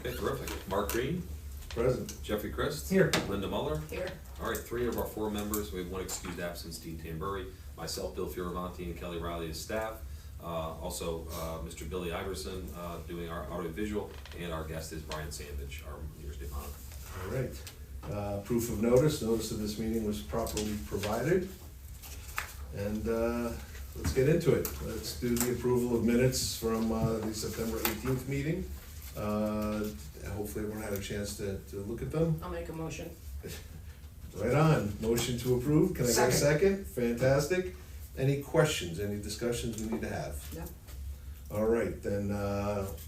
Okay, terrific. Mark Green, Present. Jeffrey Christ. Here. Linda Muller. Here. All right, 3 of our 4 members. We have 1 excused absence, Dean Tambury, myself, Bill Fioravanti, and Kelly Riley as staff. Also, Mr. Billy Iverson doing our audiovisual, and our guest is Brian Sandage, our University of Honor. All right. Proof of notice. Notice of this meeting was properly provided. And let's get into it. Let's do the approval of minutes from the September 18th meeting. Hopefully everyone had a chance to look at them. I'll make a motion. Right on. Motion to approve. Can I get a Second. second? Fantastic. Any questions, any discussions we need to have? No. All right, then,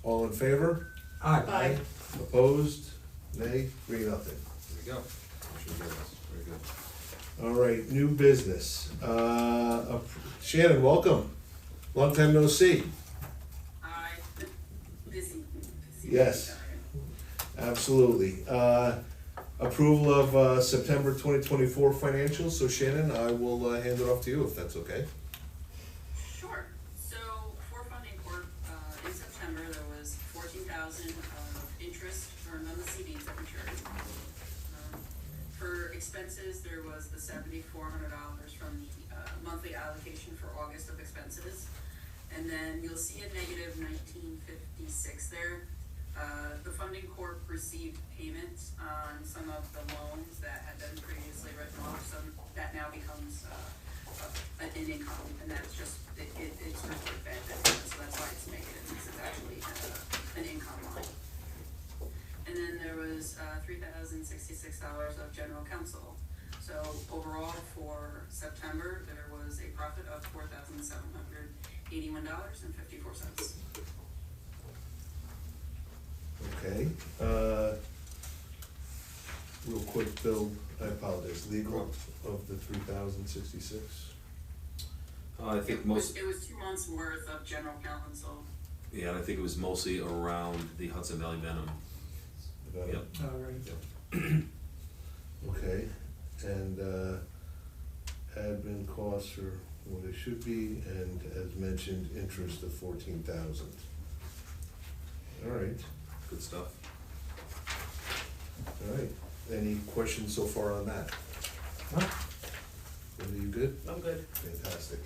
all in favor? Aye. Aye. Opposed? Nay? 3-0. There we go. Motion carries. Very good. All right, new business. Shannon, welcome. Long time no see. Aye. Busy. Yes. Absolutely. Approval of September 2024 financials. So Shannon, I will hand it off to you if that's okay. Sure. So for funding court, in September, there was $14,000 of interest earned on the CDs that matured. For expenses, there was the $7,400 from the monthly allocation for August of expenses. And then you'll see a negative $1,956 there. The funding corp received payments on some of the loans that had been previously written off, so that now becomes an income, and that's just, it's reported bad debt, so that's why it's negative. This is actually an income line. And then there was $3,066 of general counsel. So overall for September, there was a profit of $4,781.54. Okay. Real quick, Bill, I apologize. Legal of the 3,066. I think most, It was 2 months worth of general counsel. yeah, and I think it was mostly around the Hudson Valley Venom. Yep. All right. Yep. Okay, and admin costs are what it should be, and as mentioned, interest of 14,000. All right, Good stuff. all right. Any questions so far on that? No? Are you good? I'm good. Fantastic.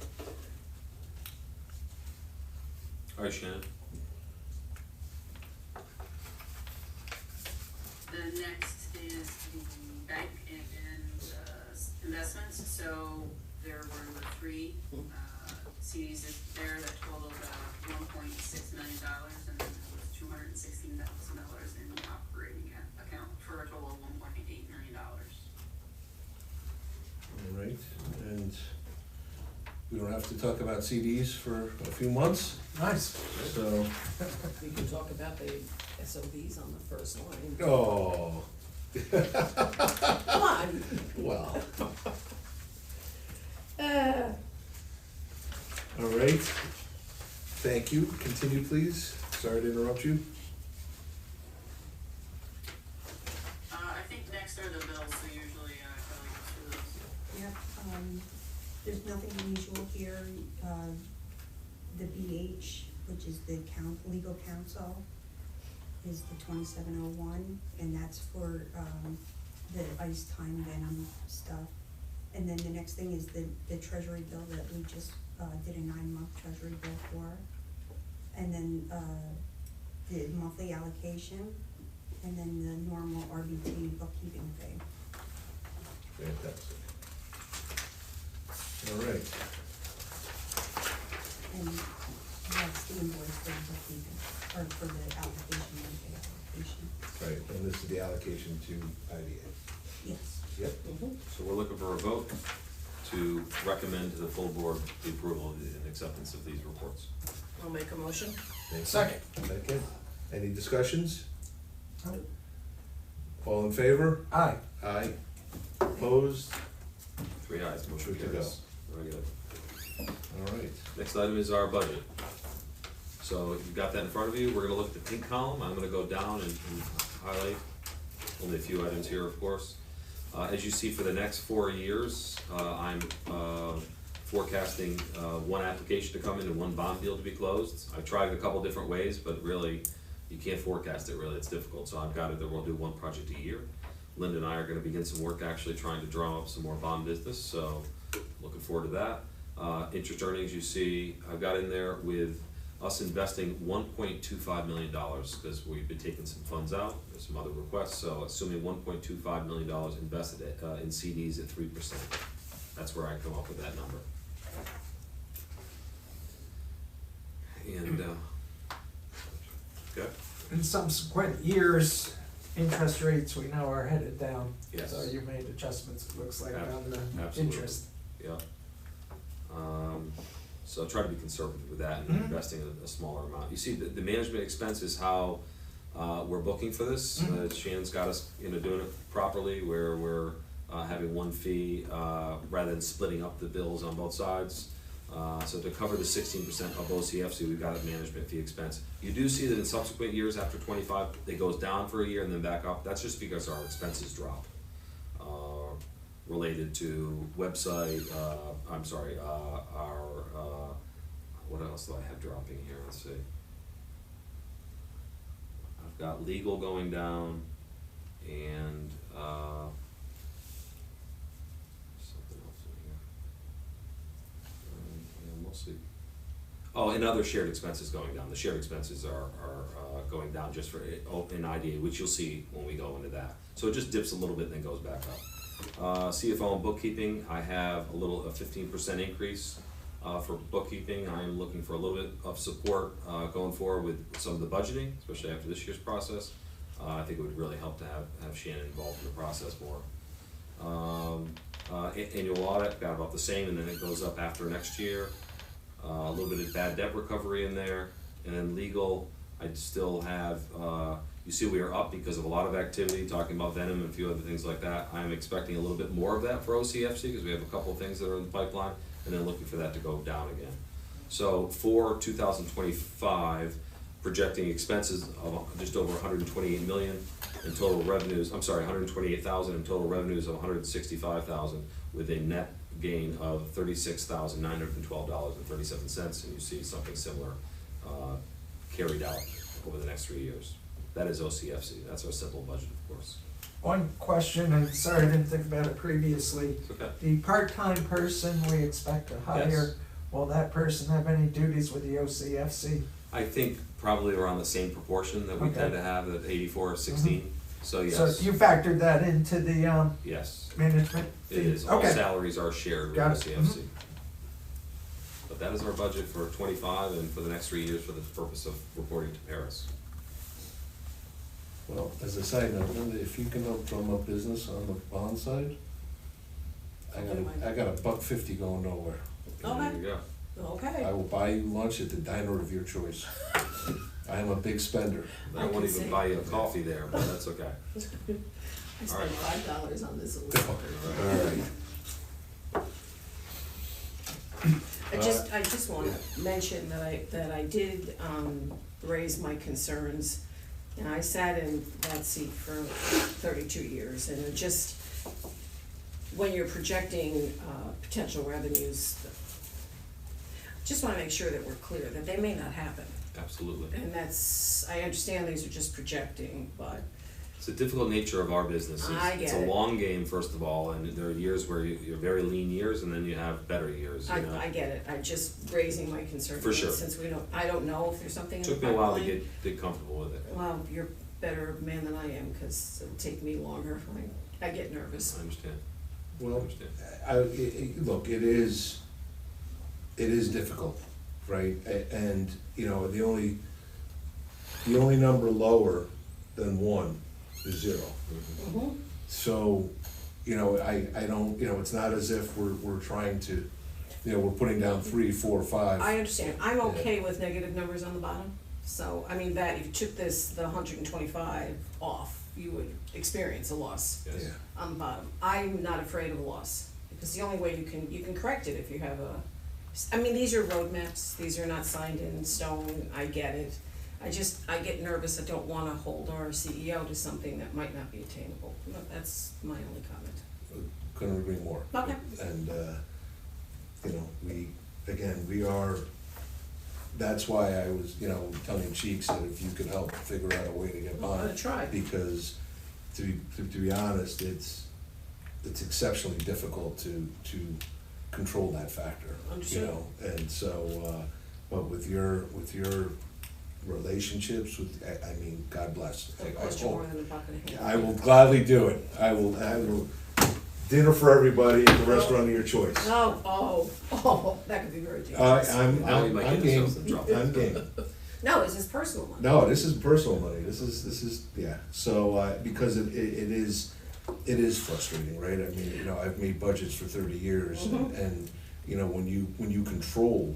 All right, Shannon. The next is the bank and investments. So there were the 3 CDs there that totaled $1.6 million, and then there was $216,000 in the operating account for a total of $1.8 million. All right, and we don't have to talk about CDs for a few months, Nice. so, We can talk about the SOBs on the first line. oh, Come on. well. All right, thank you. Continue, please. Sorry to interrupt you. I think next are the bills, so usually Kelly goes through those. Yep, there's nothing unusual here. The BH, which is the legal counsel, is the 2701, and that's for, the ice time venom stuff. And then the next thing is the treasury bill that we just, did a 9-month treasury bill for. And then, the monthly allocation, and then the normal RBT bookkeeping fee. Fantastic. All right, And that's the invoice for the bookkeeping, or for the allocation, monthly allocation. right, and this is the allocation to IDA. Yes. Yep. So we're looking for a vote to recommend to the full board the approval and acceptance of these reports. I'll make a motion. Thank you. Second. Second. Any discussions? No. All in favor? Aye. Aye. Opposed? 3 ayes, motion Good to carries. Very good. All right. Next item is our budget. So you've got that in front of you. We're gonna look at the pink column. I'm gonna go down and highlight only a few items here, of course. As you see, for the next 4 years, I'm forecasting 1 application to come in and 1 bond deal to be closed. I've tried it a couple different ways, but really, you can't forecast it really, it's difficult, so I've got it that we'll do one project a year. Linda and I are gonna begin some work actually trying to drum up some more bond business, so looking forward to that. Interest earnings, you see, I've got in there with us investing $1.25 million, because we've been taking some funds out, there's some other requests, so assuming $1.25 million invested in CDs at 3%. That's where I come up with that number. And, okay, In subsequent years, interest rates we know are headed down. Yes. So you made adjustments, it looks like, on the Absolutely. interest. yeah. So try to be conservative with that and Mhm. investing a smaller amount. You see, the management expense is how we're booking for this. Mhm. Shannon's got us, doing it properly, where we're having one fee rather than splitting up the bills on both sides. So to cover the 16% of OCFC, we've got a management fee expense. You do see that in subsequent years after 25, it goes down for a year and then back up. That's just because our expenses drop. Related to website, what else do I have dropping here? Let's see. I've got legal going down and something else in here. Yeah, mostly. Oh, and other shared expenses going down. The shared expenses are going down just for in IDA, which you'll see when we go into that. So it just dips a little bit and then goes back up. CFO and bookkeeping, I have a 15% increase for bookkeeping. I am looking for a little bit of support going forward with some of the budgeting, especially after this year's process. I think it would really help to have Shannon involved in the process more. Annual audit, got about the same, and then it goes up after next year. A little bit of bad debt recovery in there, and then legal, I'd still have, you see we are up because of a lot of activity, talking about Venom and a few other things like that. I'm expecting a little bit more of that for OCFC, because we have a couple of things that are in the pipeline, and then looking for that to go down again. So for 2025, projecting expenses of just over 128 million, and total revenues, 128,000, and total revenues of 165,000, with a net gain of $36,912.37, and you see something similar carried out over the next 3 years. That is OCFC, that's our simple budget, of course. One question, and sorry, I didn't think about it previously. It's okay. The part-time person we expect to hire, Yes. will that person have any duties with the OCFC? I think probably around the same proportion that we Okay. tend to have, at 84-16, so yes. So you factored that into the Yes, management it fee? is, all Okay. salaries are shared with Got it. OCFC. But that is our budget for 25 and for the next 3 years for the purpose of reporting to Paris. Well, as a side note, Linda, if you can drum up business on the bond side, I got $1.50 going nowhere. And Okay. there you go. Okay. I will buy you lunch at the diner of your choice. I am a big spender. I I won't can even see. buy you a coffee there, but that's okay. I spent $5 on this. All right. I just wanna mention that I did, raise my concerns. And I sat in that seat for 32 years, and it just, when you're projecting, potential revenues, just wanna make sure that we're clear, that they may not happen. Absolutely. And that's, I understand these are just projecting, but It's the difficult nature of our business. I It's get a it. long game, first of all, and there are years where you're very lean years, and then you have better years, you know. I get it, I'm just raising my concern. For sure. Since I don't know if there's something in the Took me a while to pipeline. get comfortable with it. Well, you're a better man than I am, cause it'll take me longer, I get nervous. I understand. I Well, understand. look, it is difficult, right? And, the only number lower than 1 is 0. Mhm. Mhm. So, I don't, it's not as if we're trying to, we're putting down 3, 4, 5. I understand, I'm okay with negative numbers on the bottom, so, I mean, that, if you took the 125 off, you would experience a loss Yes. Yeah. on the bottom. I'm not afraid of a loss, because the only way you can correct it if you have these are roadmaps, these are not signed in stone, I get it. I get nervous, I don't wanna hold our CEO to something that might not be attainable. That's my only comment. Couldn't agree more. Okay. And, we are that's why I was, you know, tongue in cheek said if you could help figure out a way to get I'm by. gonna try. Because to be honest, it's exceptionally difficult to control that factor, you Understood. know? And so, but with your relationships with, I mean, God bless. It'll cost you more than a buck and a half. I will gladly do it. I will, dinner for everybody at the restaurant of your choice. Oh, that could be very dangerous. Now we might I'm get game, ourselves in trouble. I'm game. No, this is personal money. No, this is personal money, this is, yeah, so, because it is frustrating, right? I mean, you know, I've made budgets for 30 years, and, you know, when you control,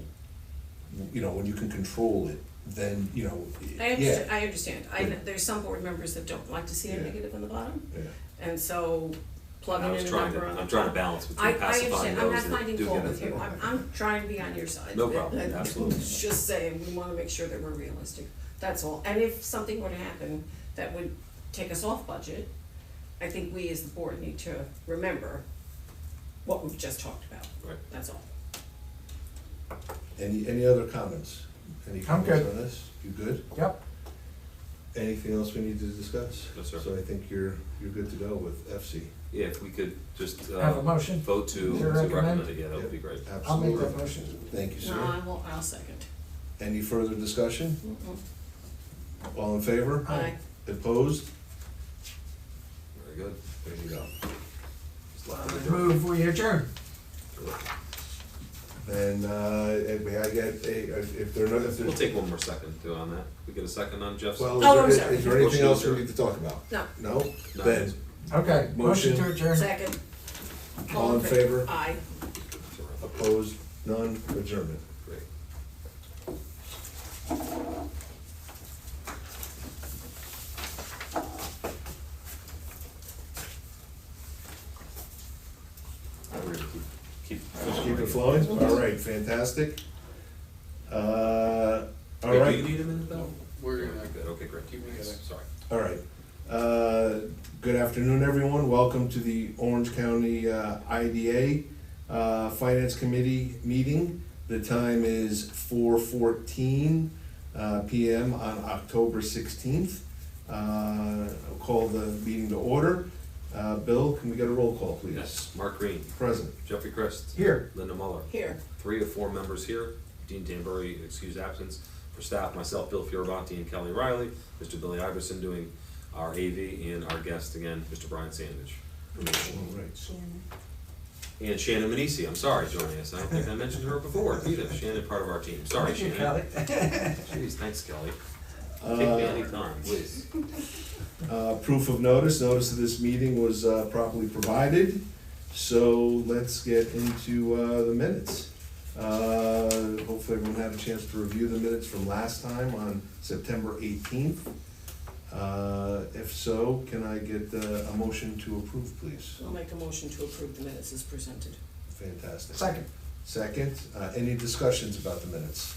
you know, when you can control it, then, you know, yeah. I understand. There's some board members that don't like to see a Yeah. negative in the bottom, Yeah. and so plugging I in was a trying number to, on the I'm trying to top. balance I between pacifying understand, I'm not those that finding do fault get with you, it. I'm trying to be on your side. No problem, absolutely. Just saying, we wanna make sure that we're realistic, that's all. And if something were to happen that would take us off budget, I think we as the board need to remember what we've just talked about. Right. That's all. Any other comments? Any I'm comments good. on this? You good? Yep. Anything else we need to discuss? No, sir. So I think you're good to go with FC. Yeah, if we could just, Have a motion? vote to To recommend? recommend it, yeah, that would be great. I'll make Absolutely. that motion. Thank you, No, sir. I'll second. Any further discussion? All in favor? Aye. Opposed? Very good. There you go. Just left it adjourned. Move, we adjourn. Then, may I get if there are no, if We'll there's, take one more second to on that. We get a second on Jeff's? well, Oh, I'm is sorry. there anything Motion else we adjourned. need to talk about? No, No? No. Then, Okay, motion to Motion. adjourn. second. all in favor? Aye. Opposed? None? Adjournment. Great. We're gonna keep. Just keep it flowing? All right, fantastic. All Wait, do right. you need a minute though? We're You're gonna good, okay, great. keep it together. Sorry. All right. Good afternoon, everyone. Welcome to the Orange County IDA Finance Committee meeting. The time is 4:14 PM on October 16th. I'll call the meeting to order. Bill, can we get a roll call, please? Yes, Mark Green, Present. Jeffrey Christ. Here. Linda Muller. Here. 3 of 4 members here. Dean Danbury, excused absence. For staff, myself, Bill Fioravanti, and Kelly Riley. Mr. Billy Iverson doing our AV, and our guest again, Mr. Brian Sandage. All right. Shannon. And Shannon Manisi, I'm sorry, joining us. I don't think I mentioned her before either. Shannon, part of our team. Sorry, Thank you, Shannon. Kelly. Jeez, thanks, Kelly. Kick me anytime, please. Proof of notice. Notice of this meeting was properly provided. So let's get into the minutes. Hopefully everyone had a chance to review the minutes from last time on September 18th. If so, can I get a motion to approve, please? I'll make a motion to approve the minutes as presented. Fantastic. Second. Second, any discussions about the minutes?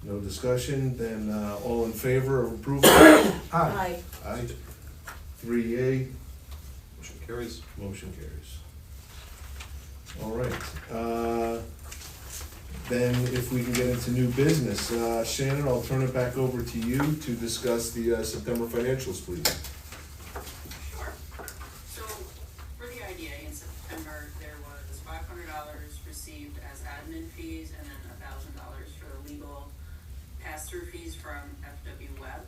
No discussion, then all in favor of approval? Aye. Aye. 3 yea, Motion carries. motion carries. All right, then if we can get into new business, Shannon, I'll turn it back over to you to discuss the September financials, please. Sure. So, for the IDA in September, there was $500 received as admin fees and then $1,000 for the legal pass-through fees from FW Web.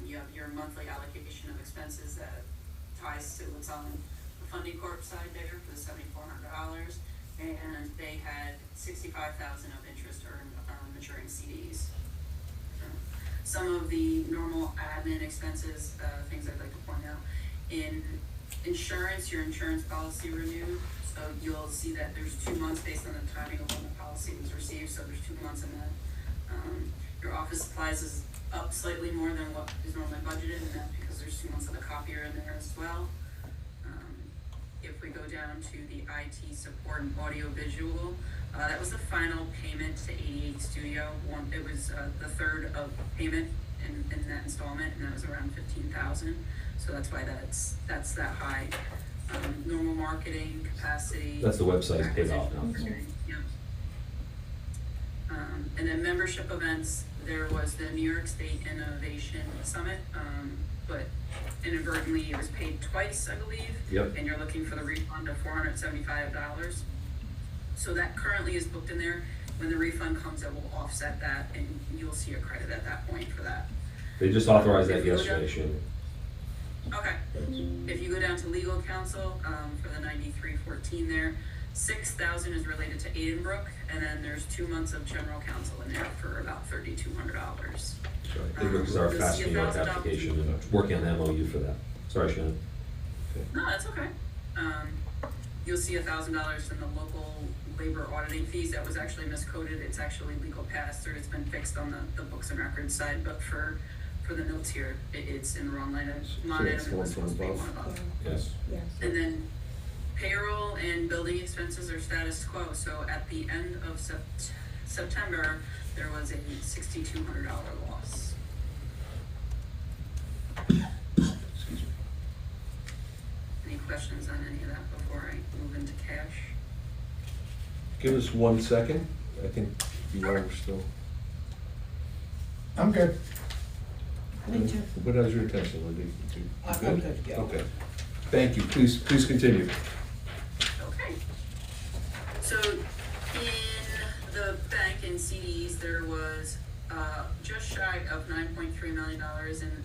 You have your monthly allocation of expenses that ties to what's on the funding corp side there for the $7,400. And they had $65,000 of interest earned on maturing CDs. Some of the normal admin expenses, things I'd like to point out. In insurance, your insurance policy renewed, so you'll see that there's 2 months based on the timing of when the policy was received, so there's 2 months in that. Your office supplies is up slightly more than what is normally budgeted, and that's because there's 2 months of the copier in there as well. If we go down to the IT support and audio visual, that was the final payment to 88 Studio. It was the third of payment in that installment, and that was around $15,000. So that's why that's that high. Normal marketing capacity. That's the website's paid off now. Yep. And then membership events, there was the New York State Innovation Summit, but inadvertently it was paid twice, I believe. Yep. And you're looking for the refund of $475. So that currently is booked in there. When the refund comes, it will offset that, and you'll see a credit at that point for that. They just authorized that If you go yesterday, down- Shannon. Okay. If you go down to legal counsel, for the 9314 there, 6,000 is related to Aidenbrook, and then there's 2 months of general counsel in there for about $3,200. This is our You'll Fast see New York $1,000 application, and working on the MOU for that. Sorry, Shannon. No, that's okay. You'll see $1,000 in the local labor auditing fees. That was actually miscoded. It's actually legal pass-through. It's been fixed on the books and records side, but for the notes here, it's in the wrong line item. it's the one It was from supposed to be above? one above. Yes. Yes. And then payroll and building expenses are status quo. So at the end of September, there was a $6,200 loss. Excuse me. Any questions on any of that before I move into cash? Give us 1 second. I think you are still. I'm good. Me too. What has your attention, Wendy? I'm good, yeah. Okay. Thank you. Please continue. Okay. So in the bank and CDs, there was just shy of $9.3 million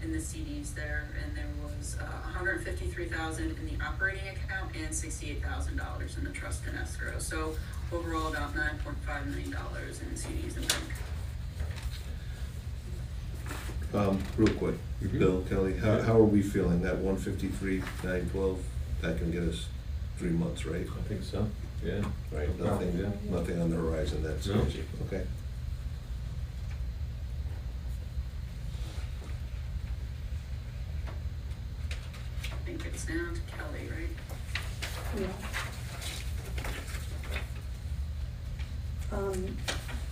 in the CDs there, and there was $153,000 in the operating account and $68,000 in the trust and escrow. So overall, about $9.5 million in CDs and bank. Real quick, Mhm. Bill, Kelly, how are we feeling? That 153, 912, that can get us 3 months, right? I think so, yeah. Right, No problem, nothing, yeah. nothing on the horizon that's No. sketchy, okay? I think it's down to Kelly, right? Yeah.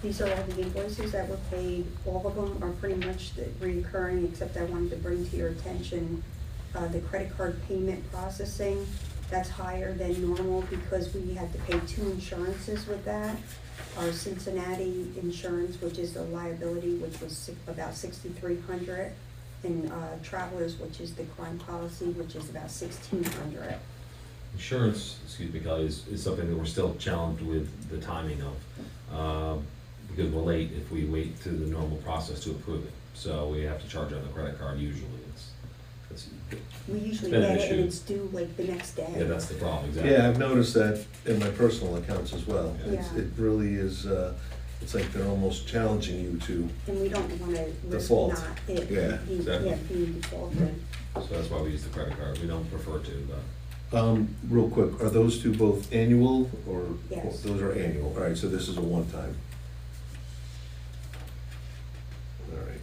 These are all the invoices that were paid. All of them are pretty much recurring, except I wanted to bring to your attention, the credit card payment processing. That's higher than normal because we had to pay 2 insurances with that. Our Cincinnati insurance, which is the liability, which was about $6,300, and Travelers, which is the crime policy, which is about $1,600. Insurance, excuse me, Kelly, is something that we're still challenged with the timing of. Because we're late if we wait through the normal process to approve it. So we have to charge on the credit card usually. It's We usually been an get it and issue. it's due like the next day. Yeah, that's the problem, exactly. Yeah, I've noticed that in my personal accounts as well. Yeah. It really is, it's like they're almost challenging you to, And we don't wanna risk Default. not it Yeah, being, exactly. being defaulted. So that's why we use the credit card. We don't prefer to, but real quick, are those two both annual or? Yes. Those are annual, all right, so this is a one-time. All right.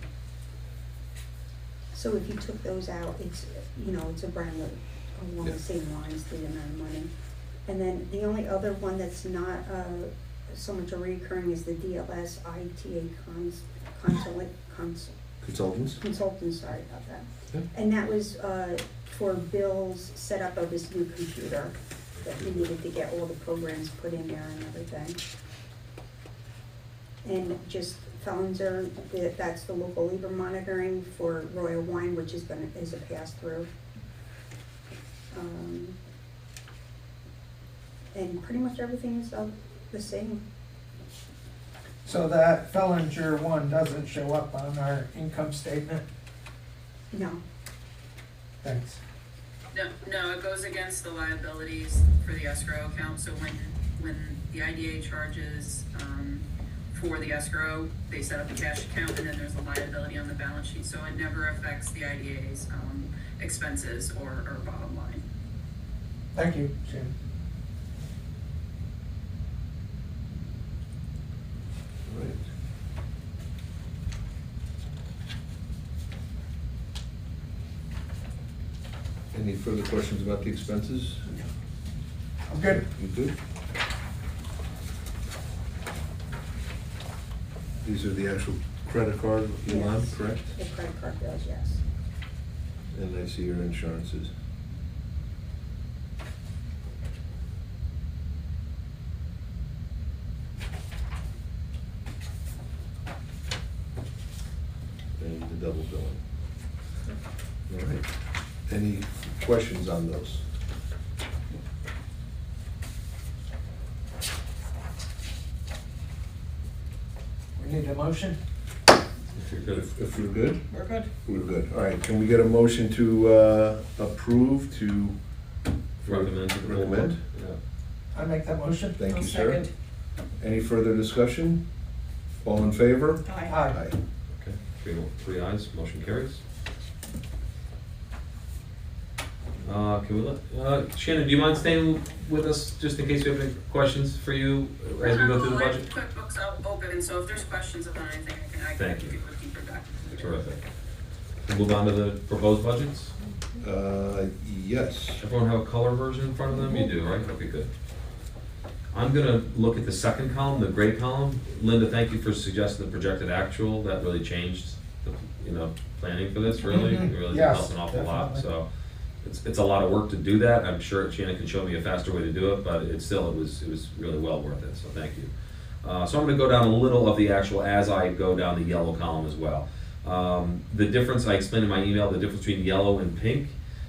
So if you took those out, it's, it's around along Yeah. the same lines, the amount of money. And then the only other one that's not, so much a recurring is the DLS ITA consultants, sorry about that. Yeah. And that was, for Bill's setup of his new computer, that he needed to get all the programs put in there and everything. And just Felonzer, that's the local labor monitoring for Royal Wine, which is a pass-through. And pretty much everything is the same. So that Fellinger one doesn't show up on our income statement? No, Thanks. No, it goes against the liabilities for the escrow account. So when the IDA charges, for the escrow, they set up a cash account, and then there's a liability on the balance sheet, so it never affects the IDA's expenses or bottom line. Thank you, Jim. All right. Any further questions about the expenses? I'm good. You good? These are the actual credit card, Elon, Yes. correct? the credit card bills, yes. And I see your insurances. Any questions on those? We need a motion? If you're good. If we're good, We're good. we're good. All right, can we get a motion to approve to? Recommend to the full board. Recommend? Yeah. I make that motion? Thank I'll you, sir. second. Any further discussion? All in favor? Aye. Aye. Okay, three ayes, motion carries. Can we let, Shannon, do you mind staying with us just in case we have any questions for you as we go through the Well, I budget? have QuickBooks open, so if there's questions about anything, I can Thank you. give a deeper dive. Terrific. We'll move on to the proposed budgets. Yes. Everyone have a color version in front of them? You do, right? Okay, good. I'm gonna look at the second column, the gray column. Linda, thank you for suggesting the projected actual. That really changed the, planning for this, really. Mhm. It really Yes, helped an awful lot, definitely. so. It's a lot of work to do that. I'm sure Shannon can show me a faster way to do it, but it was really well worth it, so thank you. So I'm gonna go down a little of the actual as I go down the yellow column as well. The difference, I explained in my email, the difference between yellow and pink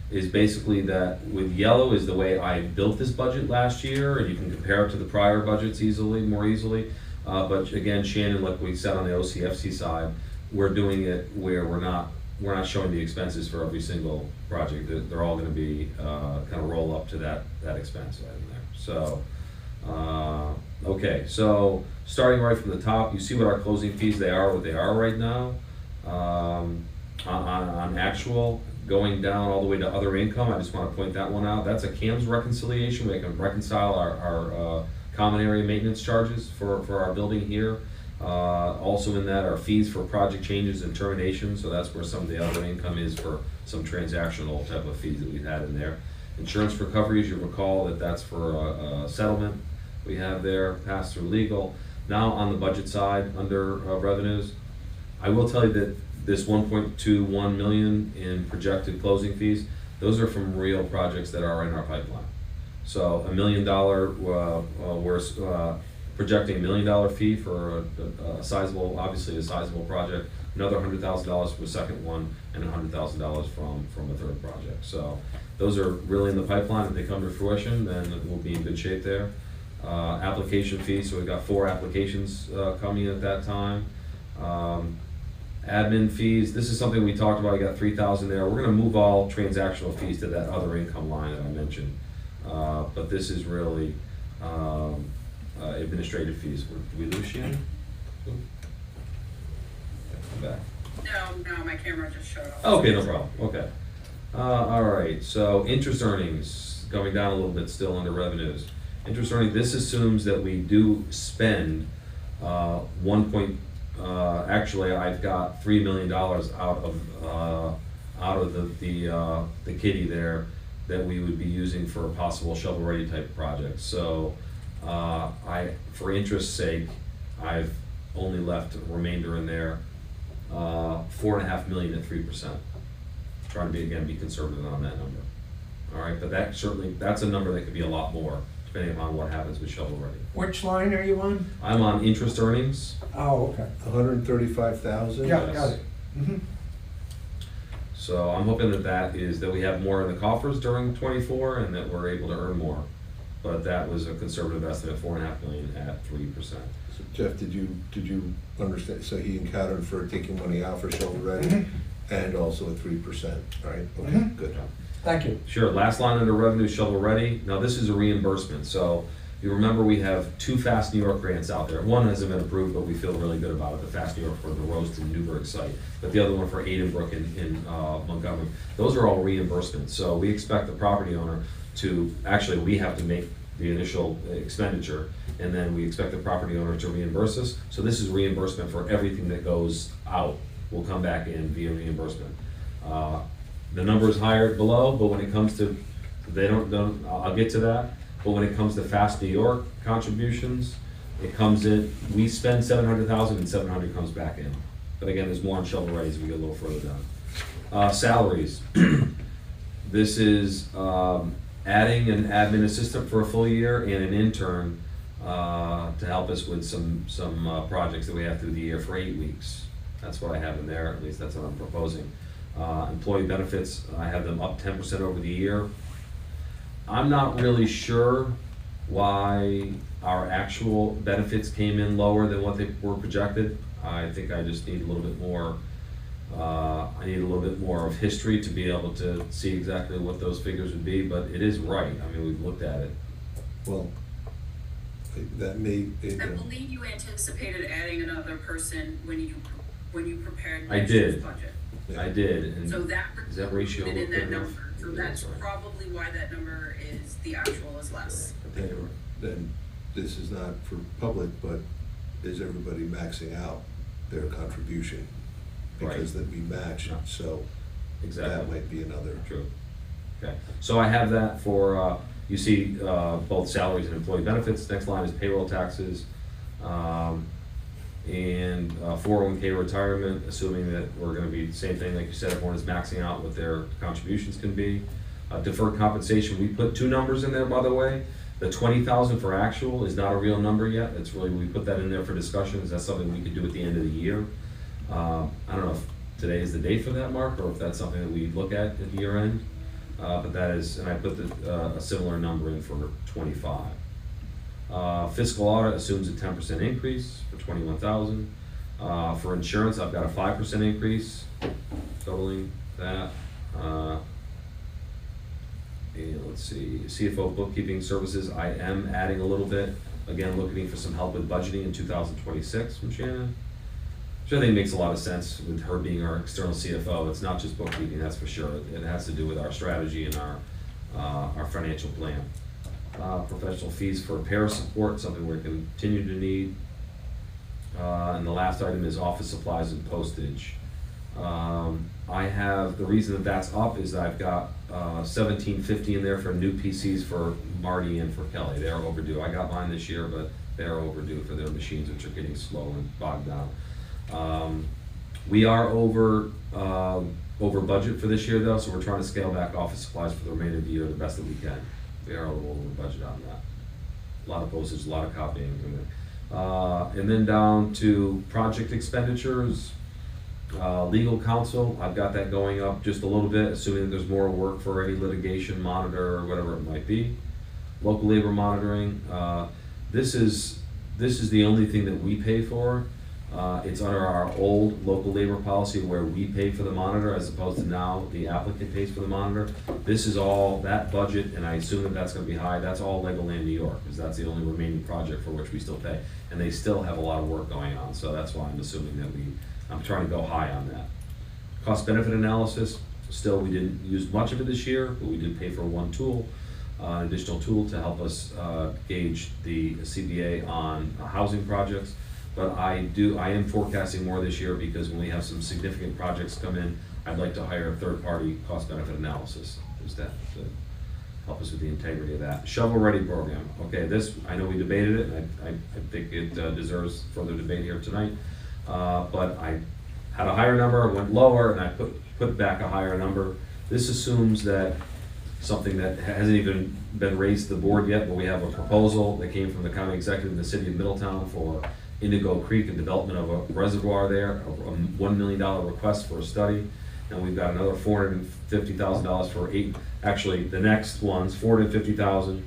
is basically that with yellow is the way I built this budget last year, and you can compare it to the prior budgets more easily. But again, Shannon, like we said on the OCFC side, we're doing it where we're not showing the expenses for every single project. They're all gonna be, kind of roll up to that expense item there. So, okay, so starting right from the top, you see what our closing fees, what they are right now. On actual, going down all the way to other income, I just wanna point that one out. That's a CAMS reconciliation. We can reconcile our common area maintenance charges for our building here. Also in that are fees for project changes and terminations, so that's where some of the other income is for some transactional type of fees that we've had in there. Insurance recovery, as you recall, that's for a settlement we have there, pass through legal. Now on the budget side, under revenues, I will tell you that this 1.21 million in projected closing fees, those are from real projects that are in our pipeline. So $1 million, we're projecting $1 million fee for a sizable, obviously a sizable project, another $100,000 for a second one, and $100,000 from a third project. So those are really in the pipeline. If they come to fruition, then we'll be in good shape there. Application fees, so we've got 4 applications coming in at that time. Admin fees, this is something we talked about, I got 3,000 there. We're gonna move all transactional fees to that other income line that I mentioned. But this is really administrative fees. Did we lose Shannon? Come back. No, my camera just showed up. Okay, no problem, okay. All right, so interest earnings, going down a little bit still under revenues. Interest earning, this assumes that we do spend actually I've got $3 million out of the kitty there that we would be using for a possible shovel-ready type project. So for interest's sake, I've only left a remainder in there, $4.5 million at 3%. Trying to be conservative on that number. All right, but that's a number that could be a lot more, depending upon what happens with shovel-ready. Which line are you on? I'm on interest earnings. Oh, okay. 135,000? Yeah, got it. Mhm. So I'm hoping that we have more in the coffers during '24 and that we're able to earn more. But that was a conservative estimate, $4.5 million at 3%. So Jeff, did you understand, so he accounted for taking money out for shovel-ready Mhm. and also at 3%, right? Okay, Mhm. good. Thank you. Sure, last line under revenue, shovel-ready. Now this is a reimbursement, so you remember we have 2 Fast New York grants out there. One hasn't been approved, but we feel really good about it, the Fast New York for the Roaston Newburgh site. But the other one for Aidenbrook in Montgomery. Those are all reimbursements, so we expect the property owner actually we have to make the initial expenditure, and then we expect the property owner to reimburse us. So this is reimbursement for everything that goes out, will come back in via reimbursement. The number is higher below, but when it comes to, I'll get to that, but when it comes to Fast New York contributions, it comes in, we spend $700,000 and $700 comes back in. But again, there's more on shovel-ready as we get a little further down. Salaries. This is adding an admin assistant for a full year and an intern to help us with some projects that we have through the year for 8 weeks. That's what I have in there, at least that's what I'm proposing. Employee benefits, I have them up 10% over the year. I'm not really sure why our actual benefits came in lower than what they were projected. I think I just need a little bit more, I need a little bit more of history to be able to see exactly what those figures would be, but it is right. I mean, we've looked at it. Well, that may, I believe you anticipated adding another person when you prepared I next did. year's budget. I did, and So that is that ratio included in good that enough? number, so Yeah, that's right. probably why that number is, the actual is less. then this is not for public, but is everybody maxing out their contribution? Because that we matched, No. so that Exactly. might be another. True. Okay, so I have that for, you see, both salaries and employee benefits. Next line is payroll taxes. And 401K retirement, assuming that we're gonna be, same thing, like you said, everyone is maxing out what their contributions can be. Deferred compensation, we put two numbers in there, by the way. The 20,000 for actual is not a real number yet. It's really, we put that in there for discussion. Is that something we could do at the end of the year? I don't know if today is the date for that, Mark, or if that's something that we look at year end. But that is, and I put a similar number in for 25. Fiscal audit assumes a 10% increase for 21,000. For insurance, I've got a 5% increase, totaling that. And let's see, CFO bookkeeping services, I am adding a little bit. Again, looking for some help with budgeting in 2026 from Shannon. Which I think makes a lot of sense with her being our external CFO. It's not just bookkeeping, that's for sure. It has to do with our strategy and our financial plan. Professional fees for repair support, something we're gonna continue to need. And the last item is office supplies and postage. I have, the reason that that's up is I've got $17.50 in there for new PCs for Marty and for Kelly. They're overdue. I got mine this year, but they're overdue for their machines, which are getting slow and bogged down. We are over budget for this year though, so we're trying to scale back office supplies for the remainder of the year the best that we can. We are a little over budget on that. A lot of postage, a lot of copying. And then down to project expenditures. Legal counsel, I've got that going up just a little bit, assuming that there's more work for any litigation monitor or whatever it might be. Local labor monitoring, this is the only thing that we pay for. It's under our old local labor policy where we pay for the monitor as opposed to now the applicant pays for the monitor. This is all, that budget, and I assume that that's gonna be high, that's all Legoland New York, because that's the only remaining project for which we still pay. And they still have a lot of work going on, so that's why I'm assuming that I'm trying to go high on that. Cost benefit analysis, still we didn't use much of it this year, but we did pay for one tool, an additional tool to help us gauge the CBA on housing projects. But I am forecasting more this year because when we have some significant projects come in, I'd like to hire a third-party cost benefit analysis to help us with the integrity of that. Shovel-ready program, okay, this, I know we debated it, and I think it deserves further debate here tonight. But I had a higher number, went lower, and I put back a higher number. This assumes that something that hasn't even been raised to the board yet, but we have a proposal that came from the county executive in the city of Middletown for Indigo Creek and development of a reservoir there, a $1 million request for a study. And we've got another $450,000 for actually the next ones, $450,000,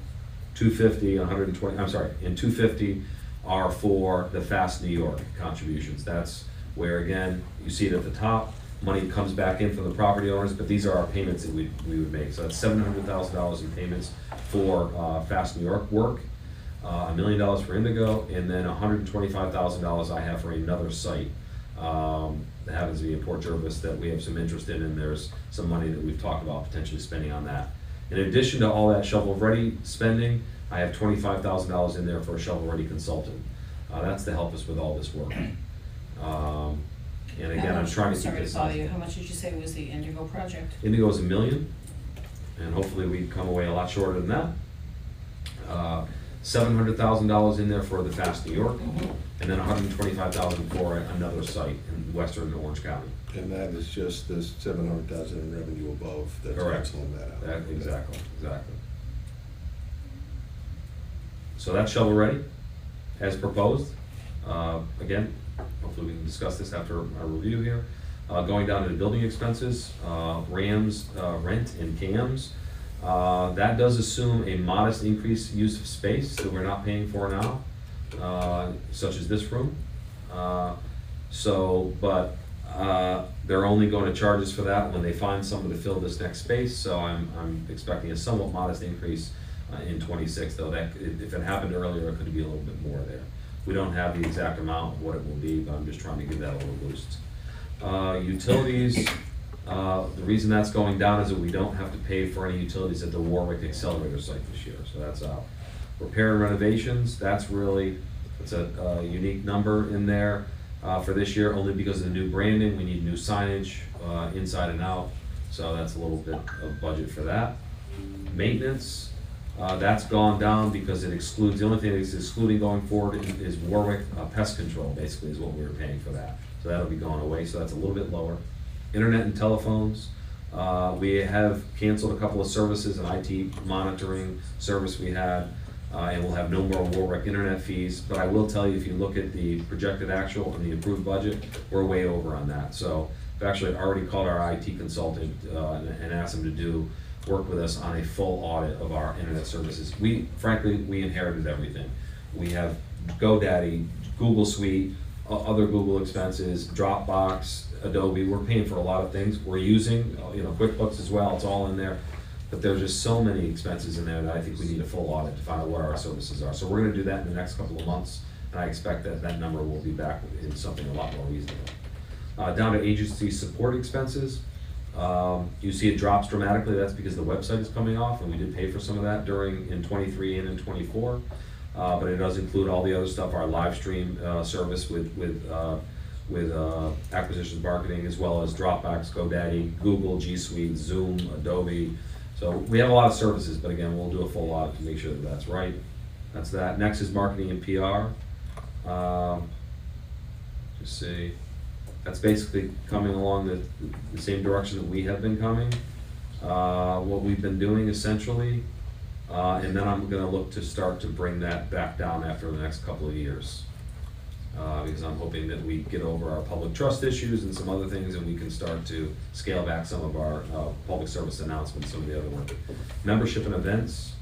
$250, $120, I'm sorry, and $250 are for the Fast New York contributions. That's where, again, you see it at the top, money comes back in from the property owners, but these are our payments that we would make. So that's $700,000 in payments for Fast New York work, $1 million for Indigo, and then $125,000 I have for another site that happens to be in Port Jervis that we have some interest in, and there's some money that we've talked about potentially spending on that. In addition to all that shovel-ready spending, I have $25,000 in there for a shovel-ready consultant. That's to help us with all this work. And again, I'm trying to keep this. Sorry to follow you, how much did you say was the Indigo project? Indigo is $1 million, and hopefully we come away a lot shorter than that. $700,000 in there for the Fast New York, and then $125,000 for another site in western Orange County. And that is just this 700,000 in revenue above that's Correct. canceling that out. Exactly. So that's shovel ready, as proposed. Again, hopefully we can discuss this after our review here. Going down to the building expenses, RAMs, rent and CAMs. That does assume a modest increased use of space that we're not paying for now, such as this room. They're only going to charge us for that when they find someone to fill this next space, so I'm expecting a somewhat modest increase in '26, though that, if it happened earlier, it could be a little bit more there. We don't have the exact amount of what it will be, but I'm just trying to give that a little boost. Utilities, the reason that's going down is that we don't have to pay for any utilities at the Warwick Accelerator site this year, so that's out. Repair and renovations, that's really, it's a unique number in there for this year, only because of the new branding. We need new signage inside and out, so that's a little bit of budget for that. Maintenance, that's gone down because it excludes, the only thing that's excluding going forward is Warwick pest control, basically, is what we were paying for that. So that'll be going away, so that's a little bit lower. Internet and telephones, we have canceled a couple of services, an IT monitoring service we had, and we'll have no more Warwick internet fees. But I will tell you, if you look at the projected actual and the approved budget, we're way over on that. So I've actually already called our IT consultant and asked him to work with us on a full audit of our internet services. Frankly, we inherited everything. We have GoDaddy, Google Suite, other Google expenses, Dropbox, Adobe. We're paying for a lot of things. We're using, QuickBooks as well. It's all in there. But there's just so many expenses in there that I think we need a full audit to find out what our services are. So we're gonna do that in the next couple of months, and I expect that number will be back in something a lot more reasonable. Down to agency support expenses. You see it drops dramatically. That's because the website is coming off, and we did pay for some of that in '23 and in '24. But it does include all the other stuff, our live stream service with acquisitions marketing, as well as Dropbox, GoDaddy, Google, G Suite, Zoom, Adobe. So we have a lot of services, but again, we'll do a full audit to make sure that that's right. That's that. Next is marketing and PR. Just see. That's basically coming along the same direction that we have been coming. What we've been doing essentially, and then I'm gonna look to start to bring that back down after the next couple of years. Because I'm hoping that we get over our public trust issues and some other things, and we can start to scale back some of our public service announcements, some of the other ones. Membership and events.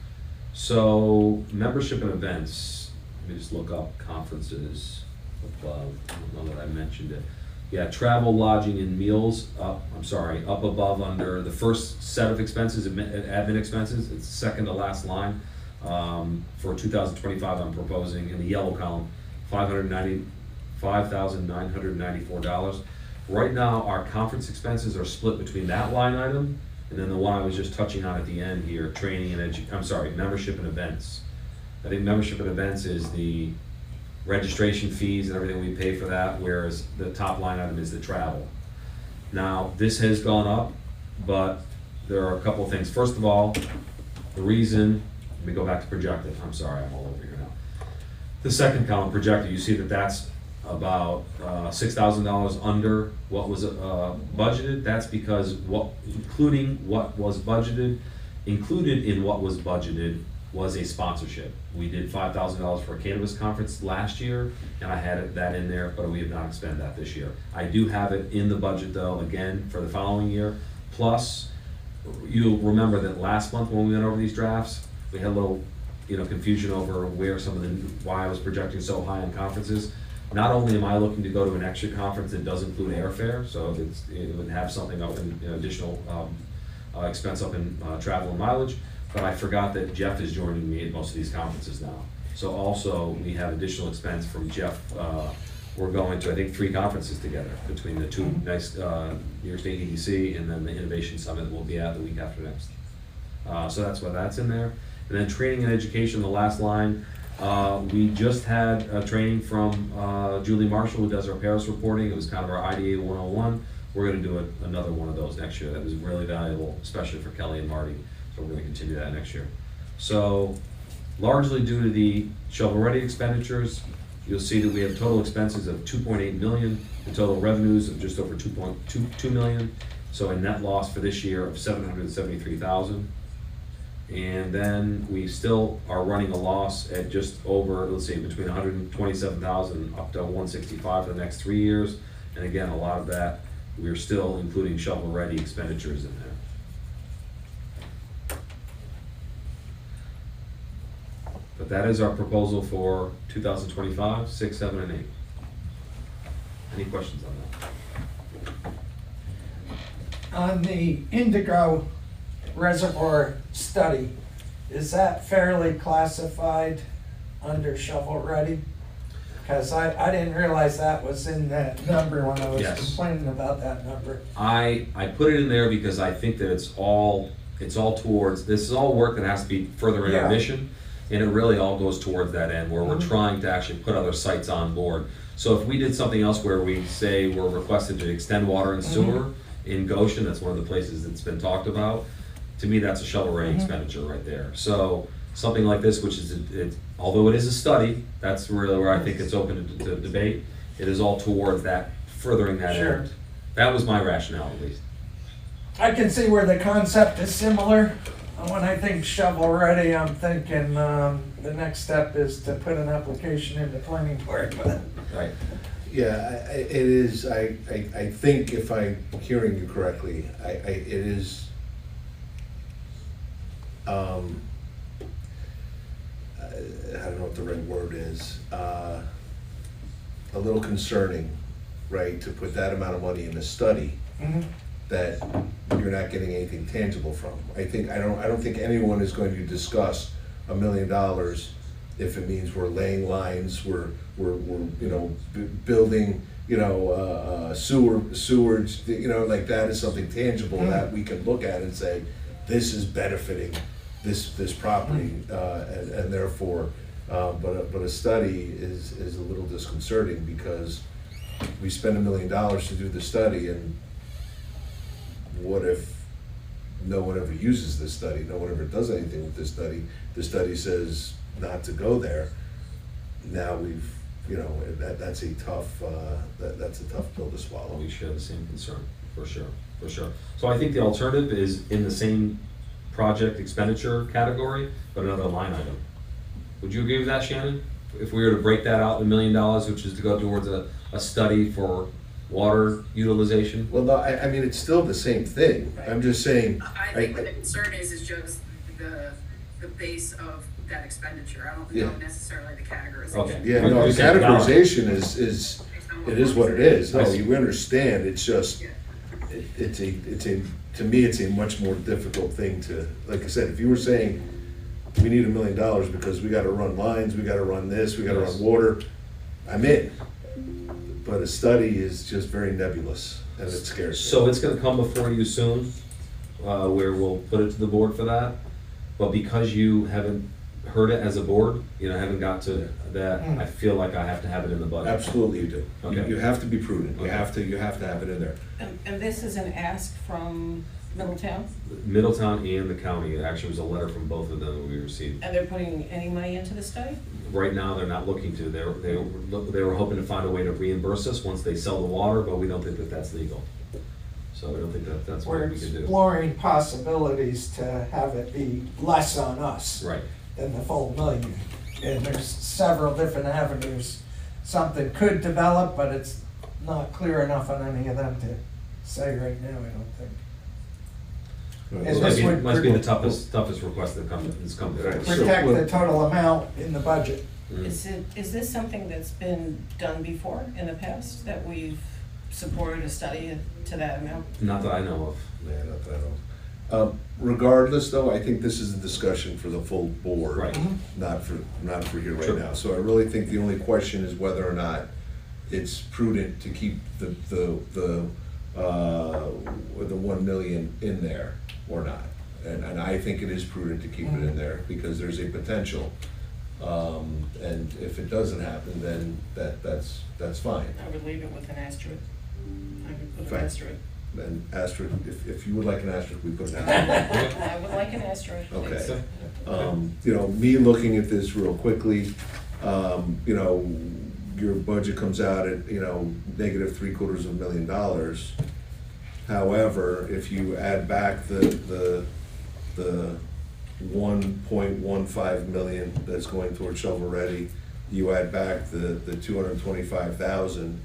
So membership and events, let me just look up conferences above. I don't know that I mentioned it. Yeah, travel, lodging, and meals up above under the first set of expenses, admin expenses. It's second to last line. For 2025, I'm proposing in the yellow column, $5,994. Right now, our conference expenses are split between that line item and then the one I was just touching on at the end here, training and membership and events. I think membership and events is the registration fees and everything we pay for that, whereas the top line item is the travel. Now, this has gone up, but there are a couple of things. First of all, the reason, let me go back to projected. I'm sorry, I'm all over here now. The second column, projected, you see that that's about $6,000 under what was budgeted. That's because included in what was budgeted was a sponsorship. We did $5,000 for a cannabis conference last year, and I had that in there, but we have not expended that this year. I do have it in the budget though, again, for the following year. Plus, you'll remember that last month when we went over these drafts, we had a little confusion over why I was projecting so high on conferences. Not only am I looking to go to an extra conference that does include airfare, so it would have something up in additional expense up in travel and mileage, but I forgot that Jeff is joining me at most of these conferences now. So also, we have additional expense from Jeff. We're going to, I think, 3 conferences together between the 2 nice New York State EDC and then the Innovation Summit we'll be at the week after next. So that's why that's in there. And then training and education, the last line. We just had a training from Julie Marshall, who does our Paris reporting. It was kind of our IDA 101. We're going to do another one of those next year. That was really valuable, especially for Kelly and Marty. So we're going to continue that next year. So largely due to the shovel-ready expenditures, you'll see that we have total expenses of $2.8 million and total revenues of just over $2.2 million. So a net loss for this year of $773,000. And then we still are running a loss at just over, let's see, between $127,000 up to $165,000 for the next 3 years. And again, a lot of that we're still including shovel-ready expenditures in there. But that is our proposal for 2025, 6, 7, and 8. Any questions on that? On the Indigo Reservoir study, is that fairly classified under shovel-ready? Because I didn't realize that was in that number when I was Yes. complaining about that number. I put it in there because I think that it's all towards, this is all work that has to be further in our Yeah. mission, and it really all goes towards that end, where we're Mhm. trying to actually put other sites on board. So if we did something else where we say we're requested to extend water and sewer in Goshen, that's one of the places that's been talked about, to me, that's a shovel-ready expenditure right there. So something like this, which is, although it is a study, that's really where I think it's open to debate. It is all towards that, furthering that Sure. end. That was my rationale, at least. I can see where the concept is similar. When I think shovel-ready, I'm thinking the next step is to put an application in the planning board. Right. Yeah, it is, I think if I'm hearing you correctly, it is, I don't know what the right word is, a little concerning, right, to put that amount of money in a study Mhm. that you're not getting anything tangible from. I don't think anyone is going to discuss $1 million if it means we're laying lines, we're building, sewage, like that is something tangible that we can look at and say, this is benefiting this property, and therefore, but a study is a little disconcerting because we spend $1 million to do the study, and what if no one ever uses this study, no one ever does anything with this study, the study says not to go there, now we've, that's a tough pill to swallow. We share the same concern, for sure. So I think the alternative is in the same project expenditure category, but another line item. Would you agree with that, Shannon? If we were to break that out, $1 million, which is to go towards a study for water utilization? Well, no, I mean, it's still the same thing, I'm just saying. I think what the concern is just the base of that expenditure. I don't know necessarily the categorization. Okay. Yeah, no, the categorization is it is what it is, no, I see. you understand, it's just, Yeah. to me, it's a much more difficult thing to, like I said, if you were saying, we need $1 million because we gotta run lines, we gotta run this, we gotta Yes. run water, I'm in. But a study is just very nebulous, and it scares me. So it's gonna come before you soon, where we'll put it to the board for that. But because you haven't heard it as a board, haven't got to that, I feel like I have to have it in the budget. Absolutely you do. Okay. You have to be prudent, you Okay. have to have it in there. And this is an ask from Middletown, Middletown and the county, actually was a letter from both of them that we received. and they're putting any money into the study? Right now, they're not looking to, they were hoping to find a way to reimburse us once they sell the water, but we don't think that that's legal. So I don't think that's We're what we can do. exploring possibilities to have it be less on us Right, than the full $1 million. And there's several different avenues. Something could develop, but it's not clear enough on any of them to say right now, I don't think. And this this would might be the toughest request that has come before. Right. protect the total amount in the budget. Mm. Is this something that's been done before in the past, that we've supported a study to that amount? Not that I know of. Yeah, not that I don't. Regardless, though, I think this is a discussion for the full board. Right. Not for here Sure. right now. So I really think the only question is whether or not it's prudent to keep the 1 million in there or not. And I think it is prudent to keep it in there because there's a potential. And if it doesn't happen, then that's fine. I would leave it with an asterisk. I would put Fine. an asterisk. And asterisk, if you would like an asterisk, we put an asterisk. I would like an asterisk. please. Okay. Me looking at this real quickly, your budget comes out at, negative $750,000. However, if you add back the 1.15 million that's going towards shovel ready, you add back the 225,000,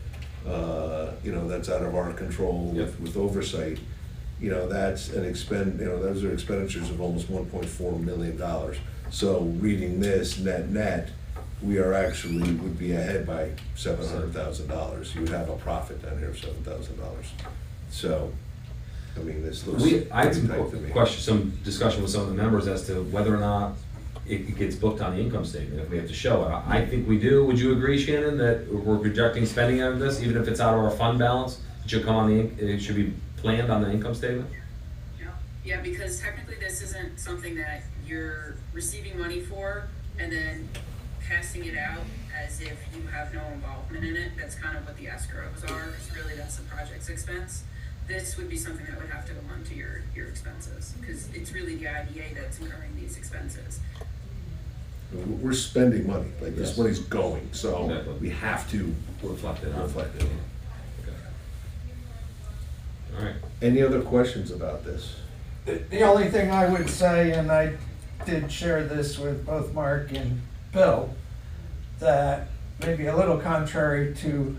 you know, that's out of our control Yep. with oversight, you know, that's an you know, those are expenditures of almost $1.4 million. So reading this net, we are actually, would be ahead by $700,000. You would have a profit down here of $7,000. So, I mean, this looks I had pretty some tight to me. questions, some discussion with some of the members as to whether or not it gets booked on the income statement, if we have to show it. I think we do. Would you agree, Shannon, that we're projecting spending out of this, even if it's out of our fund balance, it should come on it should be planned on the income statement? Yeah, because technically this isn't something that you're receiving money for and then passing it out as if you have no involvement in it. That's kind of what the escrows are, because really that's the project's expense. This would be something that would have to go onto your expenses, because it's really the IDA that's incurring these expenses. We're spending money, like this Yes. money's going, so Exactly. we have to Reflect it on. reflect it. Okay. All right. Any other questions about this? The only thing I would say, and I did share this with both Mark and Bill, that maybe a little contrary to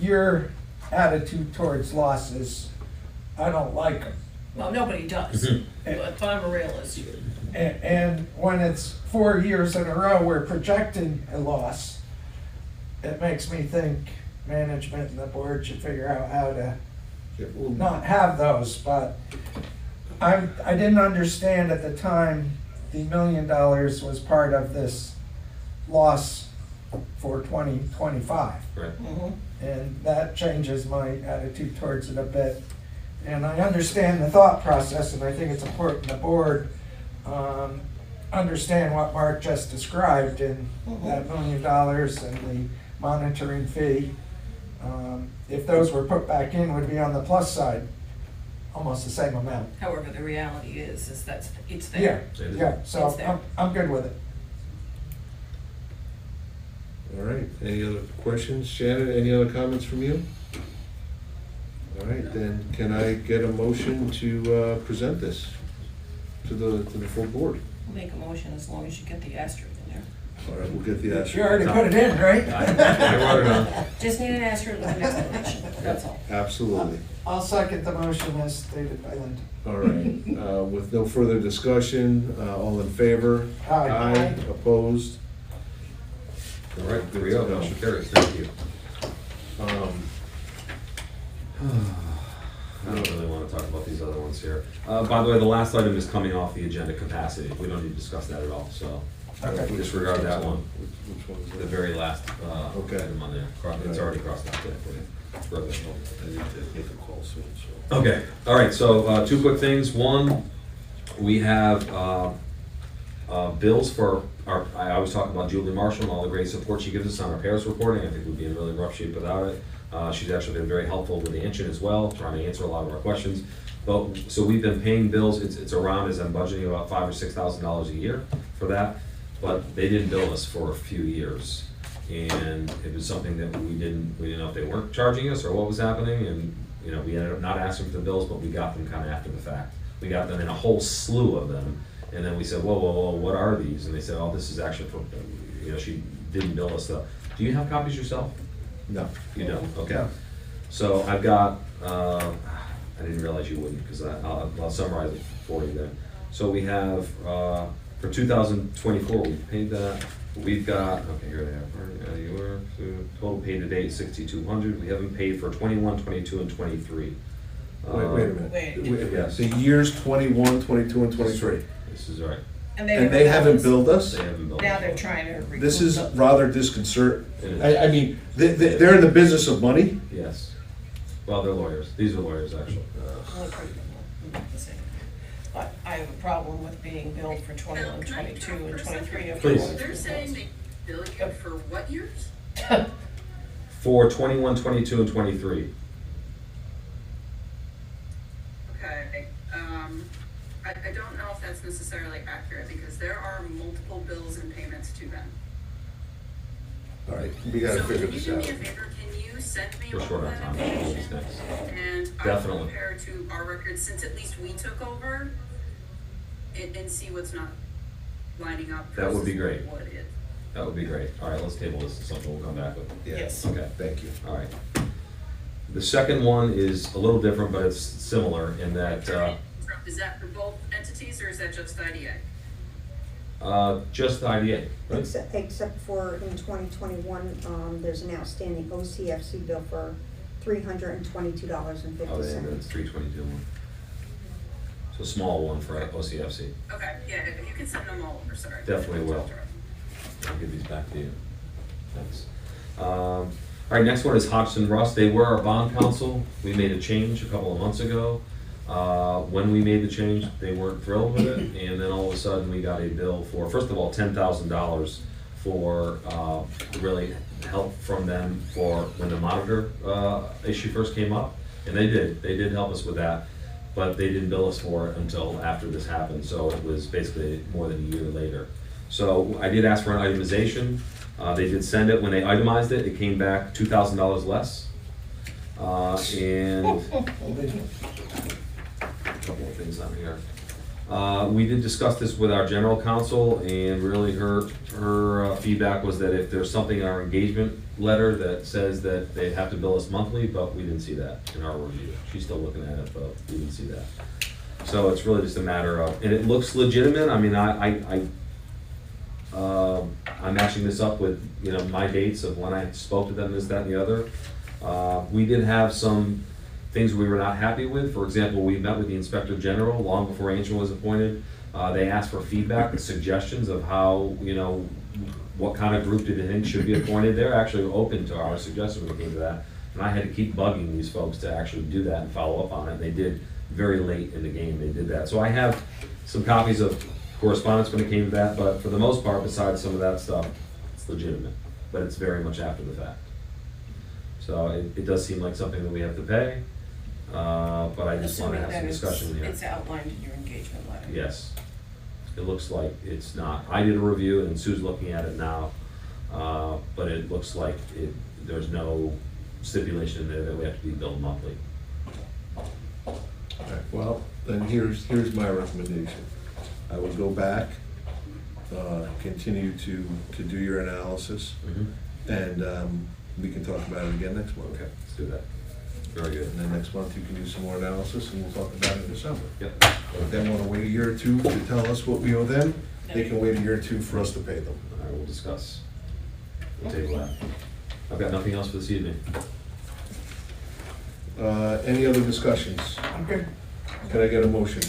your attitude towards losses, I don't like them. Well, nobody does, but I'm a realist. And when it's 4 years in a row we're projecting a loss, it makes me think management and the board should figure out how to not have those. But I didn't understand at the time the $1 million was part of this loss for 2025. Right. Mhm. And that changes my attitude towards it a bit. And I understand the thought process, and I think it's important the board understand what Mark just described, and that $1 million and the monitoring fee. If those were put back in, would be on the plus side, almost the same amount. However, the reality is that's, it's Yeah, there. yeah, so It's there. I'm good with it. All right, any other questions? Shannon, any other comments from you? All right, then can I get a motion to present this to the full board? I'll make a motion as long as you get the asterisk in there. All right, we'll get the asterisk. You already put it in, right? I wrote it on. Just need an asterisk with an explanation, that's all. Absolutely. I'll second the motion as stated by Linda. All right, with no further discussion, all in favor? Aye. Opposed? All right, there we go. Motion carries. Thank you. I don't really want to talk about these other ones here. By the way, the last item is coming off the agenda, capacity. We don't need to discuss that at all, so Okay. disregard that one. Which one is The that? very last Okay. item on there. It's already crossed out there for you. I need to make a call soon, so. Okay, all right, so two quick things. One, we have bills for our, I always talk about Julie Marshall and all the great support she gives us on our Paris reporting. I think we'd be in really rough shape without it. She's actually been very helpful with the engine as well, trying to answer a lot of our questions. But, so we've been paying bills, it's around, as I'm budgeting, about $5,000 or $6,000 a year for that. But they didn't bill us for a few years. And it was something that we didn't know if they weren't charging us or what was happening. And, you know, we ended up not asking for the bills, but we got them kind of after the fact. We got them in a whole slew of them. And then we said, whoa, what are these? And they said, oh, this is actually for, you know, she didn't bill us stuff. Do you have copies yourself? No. You don't, okay. No. So I've got, I didn't realize you wouldn't, because I'll summarize it for you then. So we have, for 2024, we've paid that. We've got, okay, here they are. You were, total paid to date, $6,200. We haven't paid for 21, 22, and 23. Wait a minute. Wait. Yes. The years 21, 22, and 23. This is right. And they haven't billed us? They haven't billed. Now us. they're trying to recoup. This is rather disconcerting. It is. I mean, they're in the business of money. Yes. Well, they're lawyers. These are lawyers, actually. But I have a problem with being billed for 21, 22, and 23. if Please. we're going They're through saying those. they bill you for what years? For 21, 22, and 23. Okay, I don't know if that's necessarily accurate, because there are multiple bills and payments to them. All right, we gotta figure So this can you out. do me a favor, can you send me We're all short on that time. information? Next. And I Definitely. will compare to our records, since at least we took over, and see what's not lining up. That would be versus great. what is. That would be great. All right, let's table this to something we'll come back with. Yeah. Yes. Okay. Thank you. All right. The second one is a little different, but it's similar in that, Is that for both entities, or is that just IDA? just the IDA, right? Except for in 2021, there's an outstanding OCFC bill for $322.50. Oh, yeah, that's 322 one. So small one for OCFC. Okay, yeah, you can send them all over, sorry. Definitely will. I'll give these back to you. Thanks. All right, next one is Hodgson Russ. They were our bond counsel. We made a change a couple of months ago. When we made the change, they weren't thrilled with it, and then all of a sudden, we got a bill for, first of all, $10,000 for really help from them for when the monitor issue first came up. And they did help us with that, but they didn't bill us for it until after this happened, so it was basically more than a year later. So I did ask for an itemization. They did send it. When they itemized it, it came back $2,000 less. And a couple of things on here. We did discuss this with our general counsel, and really her feedback was that if there's something in our engagement letter that says that they have to bill us monthly, but we didn't see that in our review. She's still looking at it, but we didn't see that. So it's really just a matter of, and it looks legitimate. I mean, I'm matching this up with, you know, my dates of when I spoke to them, this, that, and the other. We did have some things we were not happy with. For example, we met with the Inspector General long before Angel was appointed. They asked for feedback and suggestions of how, you know, what kind of group did they think should be appointed. They're actually open to our suggestions when it came to that. And I had to keep bugging these folks to actually do that and follow up on it. And they did very late in the game, they did that. So I have some copies of correspondence when it came to that, but for the most part, besides some of that stuff, it's legitimate, but it's very much after the fact. So it does seem like something that we have to pay, but I just want to have some discussion here. It's outlined in your engagement letter. Yes, it looks like it's not. I did a review and Sue's looking at it now, but it looks like there's no stipulation in there that we have to be billed monthly. All right, well, then here's my recommendation. I would go back, continue to do your analysis, and we can talk about it again next month. Okay, let's do that. Very good. And then next month you can do some more analysis and we'll talk about it in December. Yep. If they want to wait a year or two to tell us what we owe them, they can wait a year or two for us to pay them. All right, we'll discuss. We'll table that. I've got nothing else for this evening. Any other discussions? I'm good. Can I get a motion?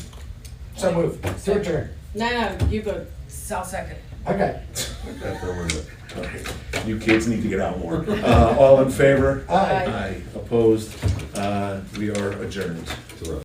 So moved. To adjourn. No, you go, I'll second. Okay. That's where we're at. Okay. You kids need to get out more. All in favor? Aye. Aye. Opposed? We are adjourned. Terrific.